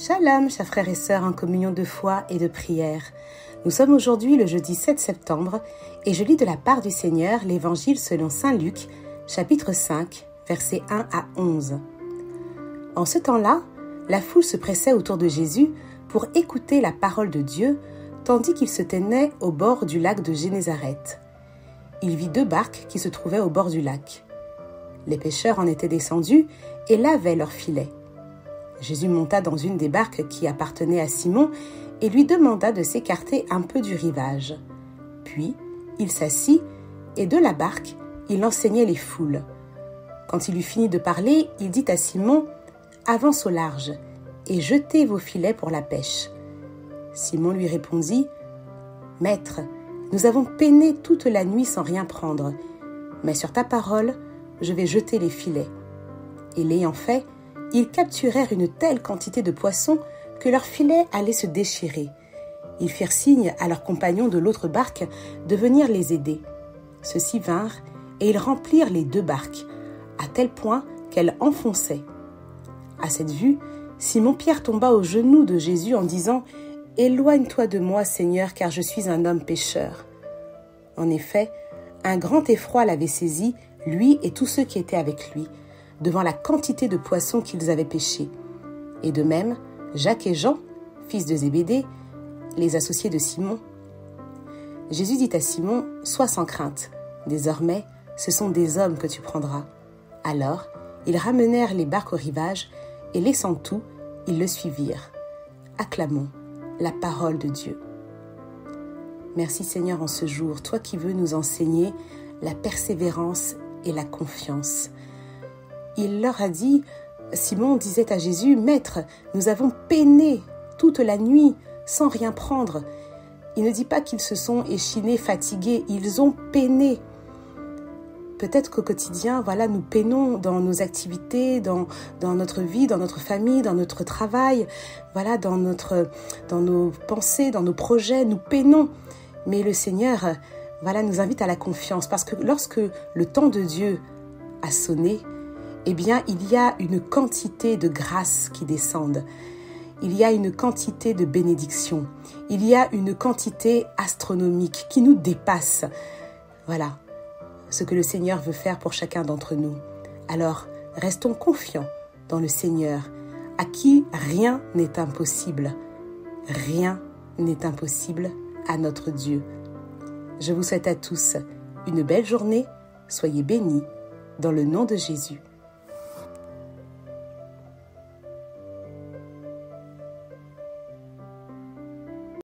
Shalom, chers frères et sœurs en communion de foi et de prière. Nous sommes aujourd'hui le jeudi 7 septembre et je lis de la part du Seigneur l'Évangile selon saint Luc, chapitre 5, versets 1 à 11. En ce temps-là, la foule se pressait autour de Jésus pour écouter la parole de Dieu, tandis qu'il se tenait au bord du lac de Génézareth. Il vit 2 barques qui se trouvaient au bord du lac. Les pêcheurs en étaient descendus et lavaient leurs filets. Jésus monta dans une des barques qui appartenait à Simon et lui demanda de s'écarter un peu du rivage. Puis, il s'assit et de la barque, il enseignait les foules. Quand il eut fini de parler, il dit à Simon « Avance au large et jetez vos filets pour la pêche. » Simon lui répondit « Maître, nous avons peiné toute la nuit sans rien prendre, mais sur ta parole, je vais jeter les filets. » Et l'ayant fait, ils capturèrent une telle quantité de poissons que leurs filets allaient se déchirer. Ils firent signe à leurs compagnons de l'autre barque de venir les aider. Ceux-ci vinrent et ils remplirent les 2 barques, à tel point qu'elles enfonçaient. À cette vue, Simon-Pierre tomba aux genoux de Jésus en disant « Éloigne-toi de moi, Seigneur, car je suis un homme pécheur. » En effet, un grand effroi l'avait saisi, lui et tous ceux qui étaient avec lui, devant la quantité de poissons qu'ils avaient pêchés. Et de même, Jacques et Jean, fils de Zébédée, les associés de Simon. Jésus dit à Simon, « Sois sans crainte, désormais, ce sont des hommes que tu prendras. » Alors, ils ramenèrent les barques au rivage, et laissant tout, ils le suivirent. Acclamons la parole de Dieu. Merci Seigneur en ce jour, toi qui veux nous enseigner la persévérance et la confiance. Il leur a dit, Simon disait à Jésus, « Maître, nous avons peiné toute la nuit sans rien prendre. » Il ne dit pas qu'ils se sont échinés, fatigués, ils ont peiné. Peut-être qu'au quotidien, nous peinons dans nos activités, dans notre vie, dans notre famille, dans notre travail, dans nos pensées, dans nos projets, nous peinons. Mais le Seigneur, nous invite à la confiance parce que lorsque le temps de Dieu a sonné, il y a une quantité de grâce qui descendent. Il y a une quantité de bénédictions. Il y a une quantité astronomique qui nous dépasse. Voilà ce que le Seigneur veut faire pour chacun d'entre nous. Alors, restons confiants dans le Seigneur, à qui rien n'est impossible. Rien n'est impossible à notre Dieu. Je vous souhaite à tous une belle journée. Soyez bénis dans le nom de Jésus.